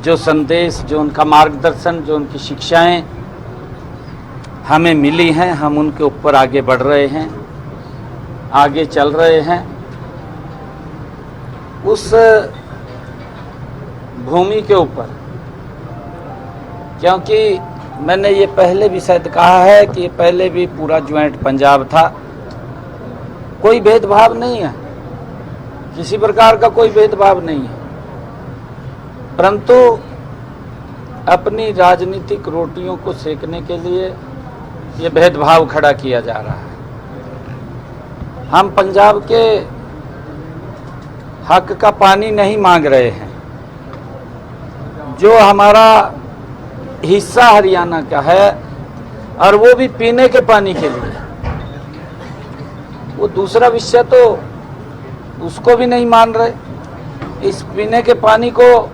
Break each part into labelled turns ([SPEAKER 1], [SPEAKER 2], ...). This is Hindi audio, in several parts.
[SPEAKER 1] जो संदेश, जो उनका मार्गदर्शन, जो उनकी शिक्षाएं हमें मिली हैं, हम उनके ऊपर आगे बढ़ रहे हैं, आगे चल रहे हैं। उस भूमि के ऊपर, क्योंकि मैंने ये पहले भी शायद कहा है कि पहले भी पूरा ज्वाइंट पंजाब था, कोई भेदभाव नहीं है, किसी प्रकार का कोई भेदभाव नहीं है, परंतु अपनी राजनीतिक रोटियों को सेकने के लिए ये भेदभाव खड़ा किया जा रहा है। हम पंजाब के हक का पानी नहीं मांग रहे हैं, जो हमारा हिस्सा हरियाणा का है, और वो भी पीने के पानी के लिए। वो दूसरा विषय तो उसको भी नहीं मान रहे। इस पीने के पानी को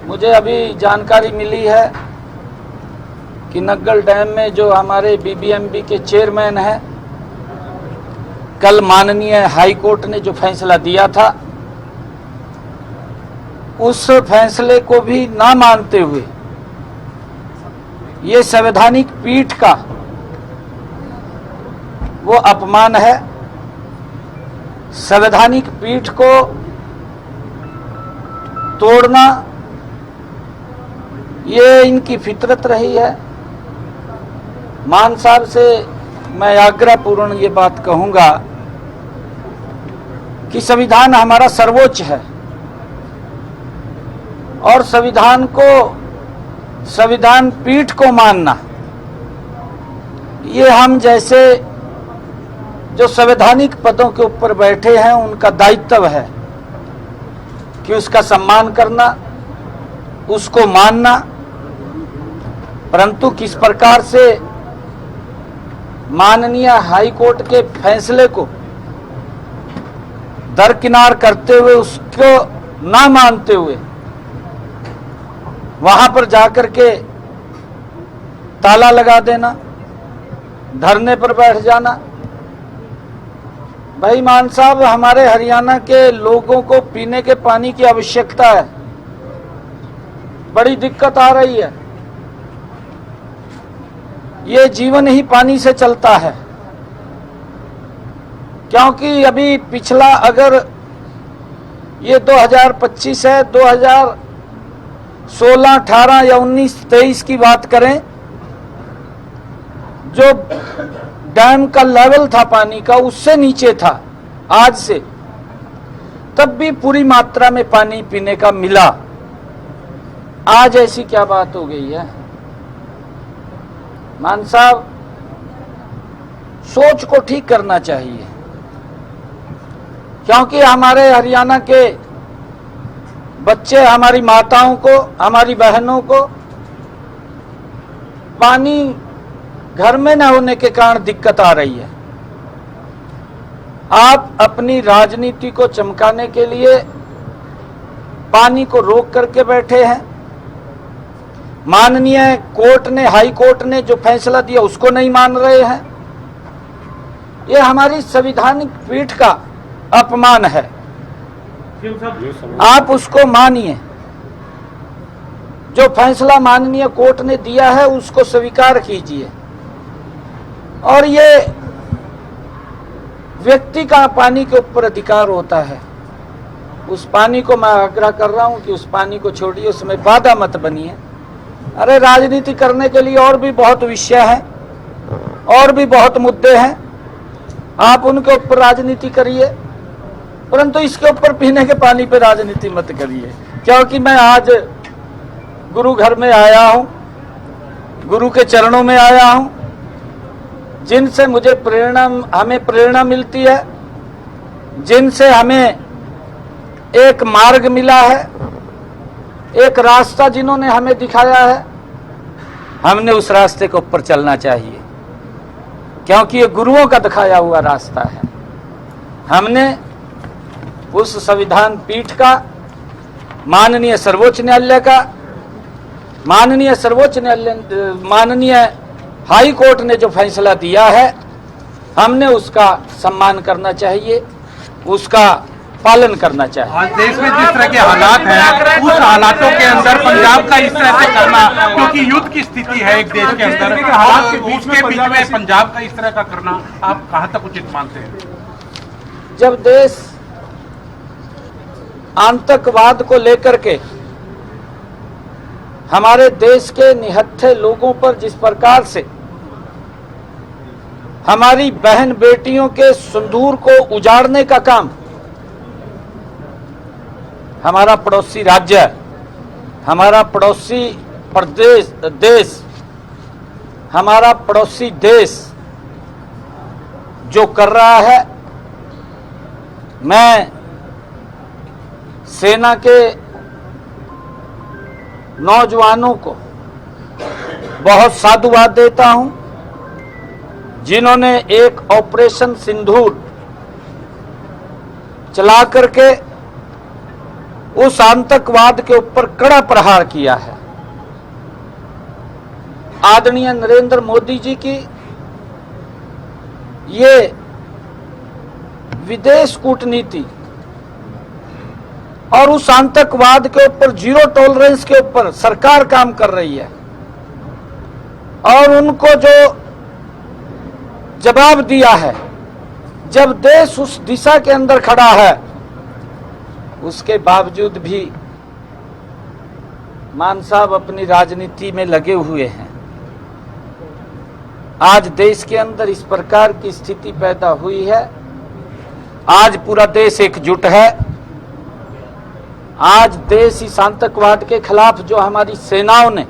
[SPEAKER 1] मुझे अभी जानकारी मिली है कि नग्गल डैम में जो हमारे बीबीएमबी के चेयरमैन हैं, कल माननीय हाई कोर्ट ने जो फैसला दिया था, उस फैसले को भी ना मानते हुए ये संवैधानिक पीठ का वो अपमान है। संवैधानिक पीठ को तोड़ना ये इनकी फितरत रही है। मान साहब से मैं आग्रहपूर्ण ये बात कहूंगा कि संविधान हमारा सर्वोच्च है, और संविधान को, संविधान पीठ को मानना, ये हम जैसे जो संवैधानिक पदों के ऊपर बैठे हैं उनका दायित्व है कि उसका सम्मान करना, उसको मानना। परंतु किस प्रकार से माननीय हाई कोर्ट के फैसले को दरकिनार करते हुए, उसको ना मानते हुए वहां पर जाकर के ताला लगा देना, धरने पर बैठ जाना। भाई मान साहब, हमारे हरियाणा के लोगों को पीने के पानी की आवश्यकता है, बड़ी दिक्कत आ रही है। ये जीवन ही पानी से चलता है, क्योंकि अभी पिछला, अगर ये 2025 है, 2016, 18 या 19, 23 की बात करें, जो डैम का लेवल था पानी का उससे नीचे था आज से, तब भी पूरी मात्रा में पानी पीने का मिला। आज ऐसी क्या बात हो गई है? मान साहब, सोच को ठीक करना चाहिए, क्योंकि हमारे हरियाणा के बच्चे, हमारी माताओं को, हमारी बहनों को पानी घर में न होने के कारण दिक्कत आ रही है। आप अपनी राजनीति को चमकाने के लिए पानी को रोक करके बैठे हैं। माननीय कोर्ट ने, हाई कोर्ट ने जो फैसला दिया उसको नहीं मान रहे हैं। ये हमारी संवैधानिक पीठ का अपमान है। आप उसको मानिए, जो फैसला माननीय कोर्ट ने दिया है उसको स्वीकार कीजिए, और ये व्यक्ति का पानी के ऊपर अधिकार होता है। उस पानी को मैं आग्रह कर रहा हूं कि उस पानी को छोड़िए, उसमें बाधा मत बनिए। अरे राजनीति करने के लिए और भी बहुत विषय हैं, और भी बहुत मुद्दे हैं, आप उनके ऊपर राजनीति करिए, परंतु इसके ऊपर पीने के पानी पे राजनीति मत करिए। क्योंकि मैं आज गुरु घर में आया हूं, गुरु के चरणों में आया हूं, जिनसे मुझे प्रेरणा, हमें प्रेरणा मिलती है, जिनसे हमें एक मार्ग मिला है, एक रास्ता जिन्होंने हमें दिखाया है। हमने उस रास्ते के ऊपर चलना चाहिए, क्योंकि ये गुरुओं का दिखाया हुआ रास्ता है। हमने उस संविधान पीठ का, माननीय सर्वोच्च न्यायालय का, माननीय हाई कोर्ट ने जो फैसला दिया है, हमने उसका सम्मान करना चाहिए, उसका पालन करना चाहिए।
[SPEAKER 2] आज देश में जिस तरह के हालात हैं, उस हालातों के अंदर पंजाब का इस तरह से करना, क्योंकि युद्ध की स्थिति है एक देश के अंदर, उसके बीच में पंजाब का इस तरह का करना आप कहां तक उचित मानते हैं?
[SPEAKER 1] जब देश आतंकवाद को लेकर के हमारे देश के निहत्थे लोगों पर जिस प्रकार से हमारी बहन बेटियों के सिंदूर को उजाड़ने का काम हमारा पड़ोसी राज्य, हमारा पड़ोसी देश, हमारा पड़ोसी देश जो कर रहा है, मैं सेना के नौजवानों को बहुत साधुवाद देता हूं, जिन्होंने एक ऑपरेशन सिंदूर चला करके उस आतंकवाद के ऊपर कड़ा प्रहार किया है। आदरणीय नरेंद्र मोदी जी की ये विदेश कूटनीति और उस आतंकवाद के ऊपर जीरो टॉलरेंस के ऊपर सरकार काम कर रही है, और उनको जो जवाब दिया है, जब देश उस दिशा के अंदर खड़ा है, उसके बावजूद भी मान साहब अपनी राजनीति में लगे हुए हैं। आज देश के अंदर इस प्रकार की स्थिति पैदा हुई है, आज पूरा देश एकजुट है। आज देश इस आतंकवाद के खिलाफ जो हमारी सेनाओं ने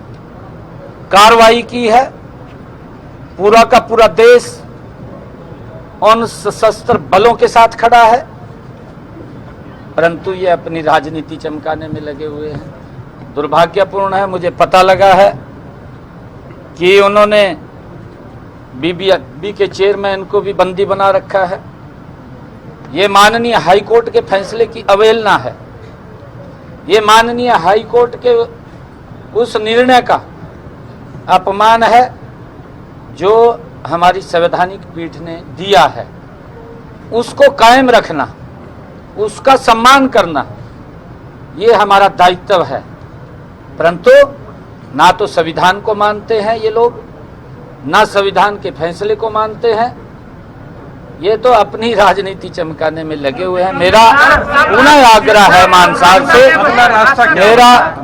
[SPEAKER 1] कार्रवाई की है, पूरा का पूरा देश उन सशस्त्र बलों के साथ खड़ा है, परंतु ये अपनी राजनीति चमकाने में लगे हुए हैं। दुर्भाग्यपूर्ण है, मुझे पता लगा है कि उन्होंने बीबीबी के चेयरमैन को भी बंदी बना रखा है। ये माननीय हाईकोर्ट के फैसले की अवहेलना है, ये माननीय हाईकोर्ट के उस निर्णय का अपमान है जो हमारी संवैधानिक पीठ ने दिया है। उसको कायम रखना, उसका सम्मान करना, ये हमारा दायित्व है। परंतु ना तो संविधान को मानते हैं ये लोग, ना संविधान के फैसले को मानते हैं, ये तो अपनी राजनीति चमकाने में लगे हुए हैं। मेरा पुनः आग्रह है मान साहब से,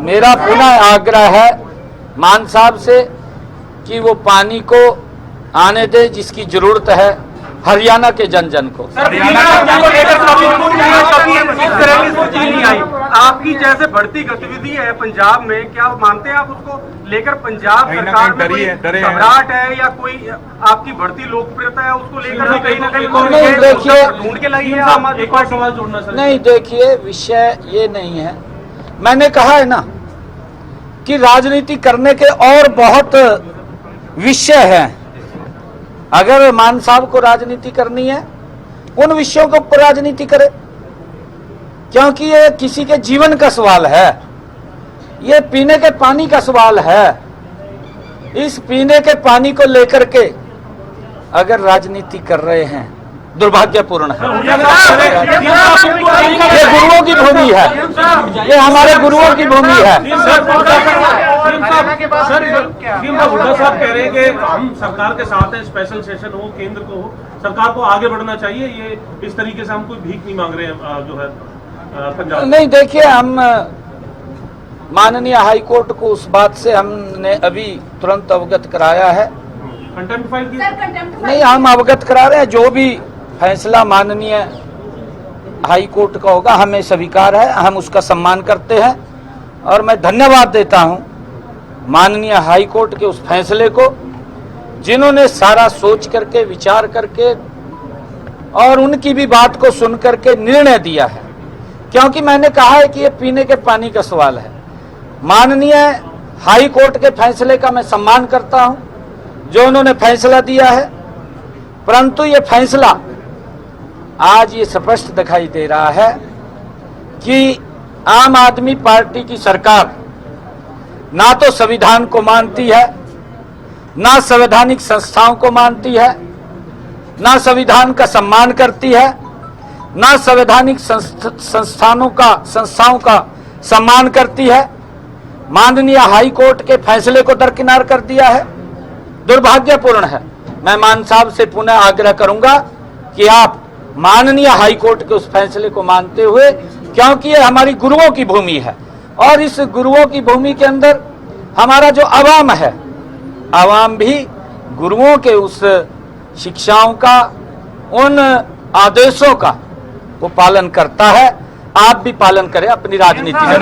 [SPEAKER 1] मेरा पुनः आग्रह है मान साहब से कि वो पानी को आने दे जिसकी जरूरत है हरियाणा के जन जन को।
[SPEAKER 3] आपकी जैसे बढ़ती गतिविधि है पंजाब में, क्या मानते हैं आप उसको लेकर पंजाब सरकार में कोई घबराहट है या कोई आपकी बढ़ती लोकप्रियता है उसको लेकर कहीं ना कहीं
[SPEAKER 1] नहीं, देखिए
[SPEAKER 3] ढूंढ के लगी है?
[SPEAKER 2] एक और सवाल जोड़ना सर।
[SPEAKER 1] नहीं, देखिए विषय ये नहीं है। मैंने कहा है ना कि राजनीति करने के और बहुत विषय हैं। अगर मान साहब को राजनीति करनी है, उन विषयों के ऊपर राजनीति करे, क्योंकि ये किसी के जीवन का सवाल है, ये पीने के पानी का सवाल है। इस पीने के पानी को लेकर के अगर राजनीति कर रहे हैं, दुर्भाग्यपूर्ण है। ये गुरुओं की भूमि है, ये हमारे गुरुओं की भूमि है।
[SPEAKER 4] हुड्डा साहब कह रहे हैं कि हम सरकार के साथ हैं, स्पेशल सेशन हो, केंद्र को हो, सरकार को आगे बढ़ना चाहिए। ये इस तरीके से हम कोई भीख नहीं मांग रहे हैं जो है पंजाब। नहीं,
[SPEAKER 1] देखिए हम माननीय हाईकोर्ट को उस बात से हमने अभी तुरंत अवगत कराया है।
[SPEAKER 4] कंटेम्प्ट फाइल की
[SPEAKER 1] नहीं, हम अवगत करा रहे हैं। जो भी फैसला माननीय हाईकोर्ट का होगा हमें स्वीकार है, हम उसका सम्मान करते हैं। और मैं धन्यवाद देता हूं माननीय हाईकोर्ट के उस फैसले को, जिन्होंने सारा सोच करके, विचार करके और उनकी भी बात को सुन करके निर्णय दिया है। क्योंकि मैंने कहा है कि ये पीने के पानी का सवाल है। माननीय हाईकोर्ट के फैसले का मैं सम्मान करता हूं, जो उन्होंने फैसला दिया है। परंतु ये फैसला आज ये स्पष्ट दिखाई दे रहा है कि आम आदमी पार्टी की सरकार ना तो संविधान को मानती है, ना संवैधानिक संस्थाओं को मानती है, ना संविधान का सम्मान करती है, न संवैधानिक संस्थाओं का सम्मान करती है, माननीय हाई कोर्ट के फैसले को दरकिनार कर दिया है। दुर्भाग्यपूर्ण है। मैं मान साहब से पुनः आग्रह करूंगा कि आप माननीय हाई कोर्ट के उस फैसले को मानते हुए, क्योंकि ये हमारी गुरुओं की भूमि है और इस गुरुओं की भूमि के अंदर हमारा जो अवाम है, अवाम भी गुरुओं के उस शिक्षाओं का, उन आदेशों का वो पालन करता है। आप भी पालन करें अपनी राजनीति में।